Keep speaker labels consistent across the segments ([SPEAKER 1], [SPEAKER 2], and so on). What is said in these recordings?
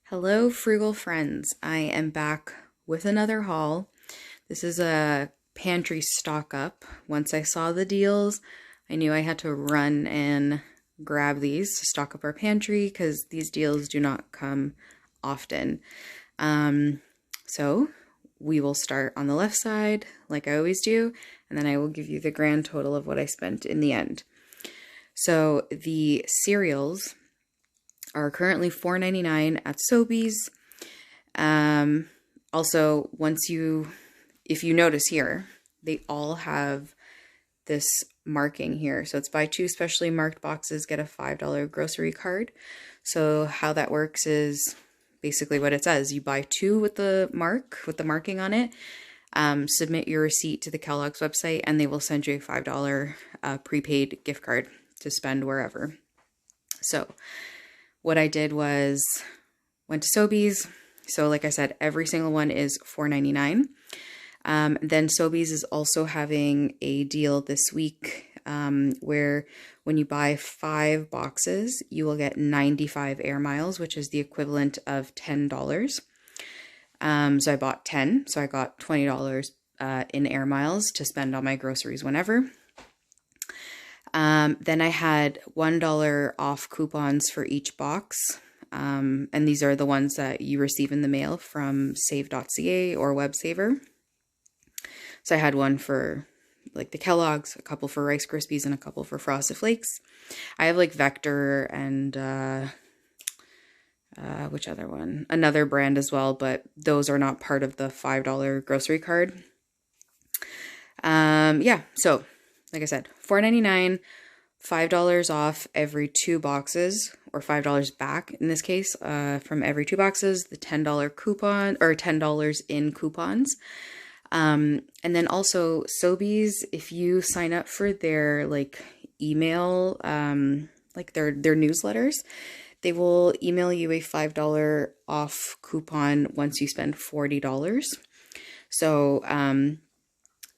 [SPEAKER 1] Hello, frugal friends. I am back with another haul. This is a pantry stock up. Once I saw the deals, I knew I had to run and grab these to stock up our pantry because these deals do not come often. So we will start on the left side like I always do, and then I will give you the grand total of what I spent in the end. So the cereals are currently $4.99 at Sobeys. Also, if you notice here, they all have this marking here. So it's buy two specially marked boxes, get a $5 grocery card. So how that works is basically what it says. You buy two with the marking on it, submit your receipt to the Kellogg's website, and they will send you a $5 prepaid gift card to spend wherever. So what I did was went to Sobeys. So like I said, every single one is $4.99. Then Sobeys is also having a deal this week where when you buy 5 boxes, you will get 95 air miles, which is the equivalent of $10. So I bought 10, so I got $20 in air miles to spend on my groceries whenever. Then I had $1 off coupons for each box. And these are the ones that you receive in the mail from save.ca or WebSaver. So I had one for like the Kellogg's, a couple for Rice Krispies, and a couple for Frosted Flakes. I have like Vector and which other one? Another brand as well, but those are not part of the $5 grocery card. Yeah, so like I said, $4.99, $5 off every 2 boxes, or $5 back in this case, from every 2 boxes, the $10 coupon, or $10 in coupons. And then also Sobeys, if you sign up for their like email, like their newsletters, they will email you a $5 off coupon once you spend $40. So,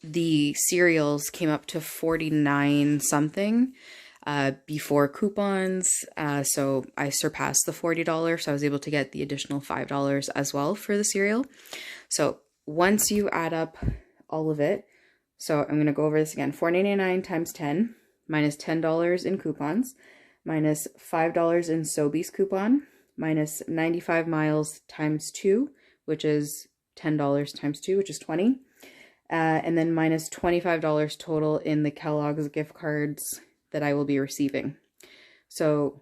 [SPEAKER 1] the cereals came up to 49 something before coupons. So I surpassed the $40. So I was able to get the additional $5 as well for the cereal. So once you add up all of it, so I'm going to go over this again. $4.99 times 10 minus $10 in coupons minus $5 in Sobeys coupon minus 95 miles times 2, which is $10 times 2, which is 20. And then minus $25 total in the Kellogg's gift cards that I will be receiving. So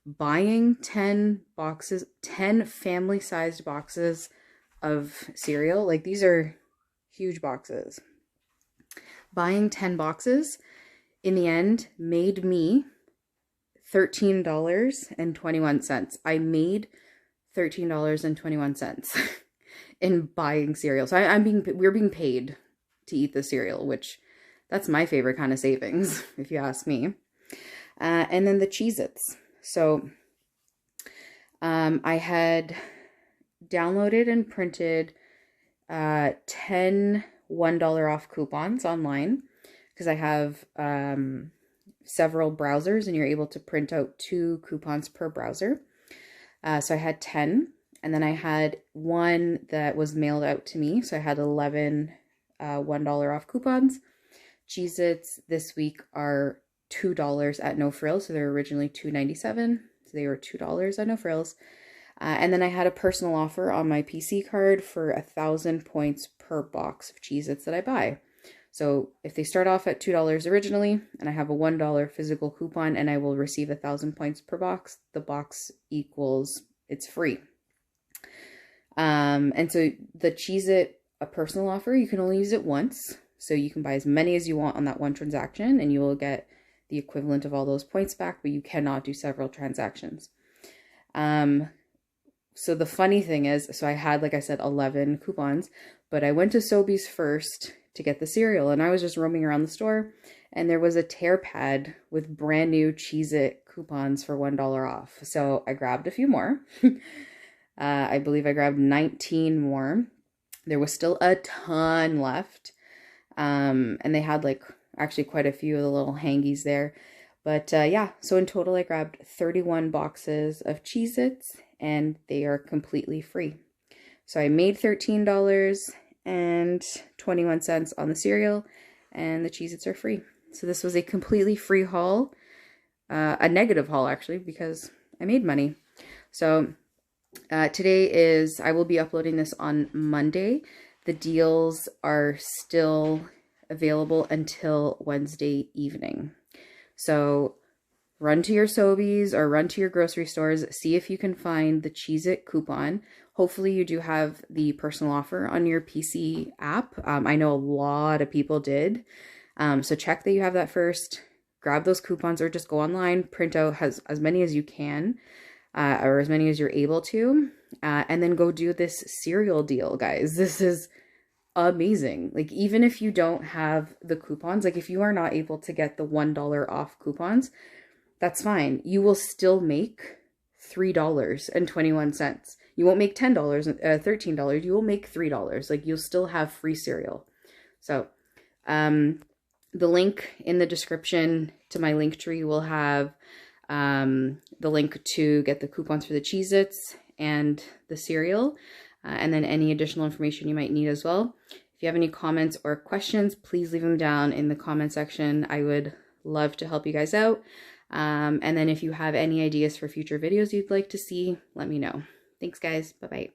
[SPEAKER 1] buying 10 boxes, 10 family-sized boxes of cereal, like these are huge boxes. Buying 10 boxes in the end made me $13.21. I made $13.21. In buying cereal. So we're being paid to eat the cereal, which that's my favorite kind of savings, if you ask me. And then the Cheez-Its. So I had downloaded and printed 10 $1 off coupons online because I have several browsers and you're able to print out 2 coupons per browser. So I had 10. And then I had one that was mailed out to me. So I had 11 $1 off coupons. Cheez-Its this week are $2 at No Frills. So they're originally $2.97. So they were $2 at No Frills. And then I had a personal offer on my PC card for 1,000 points per box of Cheez-Its that I buy. So if they start off at $2 originally, and I have a $1 physical coupon, and I will receive 1,000 points per box, the box equals, it's free. And so the Cheez-It, a personal offer, you can only use it once. So you can buy as many as you want on that one transaction and you will get the equivalent of all those points back, but you cannot do several transactions. So the funny thing is, so I had, like I said, 11 coupons, but I went to Sobeys first to get the cereal and I was just roaming around the store and there was a tear pad with brand new Cheez-It coupons for $1 off. So I grabbed a few more. I believe I grabbed 19 more. There was still a ton left. And they had like actually quite a few of the little hangies there. But yeah, so in total I grabbed 31 boxes of Cheez-Its and they are completely free. So I made $13.21 on the cereal, and the Cheez-Its are free. So this was a completely free haul, a negative haul actually, because I made money. So today is, I will be uploading this on Monday. The deals are still available until Wednesday evening. So run to your Sobeys or run to your grocery stores, see if you can find the Cheez-It coupon. Hopefully you do have the personal offer on your PC app. I know a lot of people did. So check that you have that first. Grab those coupons or just go online, print out as many as you can, or as many as you're able to, and then go do this cereal deal, guys. This is amazing. Like, even if you don't have the coupons, like if you are not able to get the $1 off coupons, that's fine. You will still make $3.21. You won't make $10, $13. You will make $3. Like, you'll still have free cereal. So, the link in the description to my link tree will have the link to get the coupons for the Cheez-Its and the cereal, and then any additional information you might need as well. If you have any comments or questions, please leave them down in the comment section. I would love to help you guys out. And then if you have any ideas for future videos you'd like to see, let me know. Thanks, guys. Bye-bye.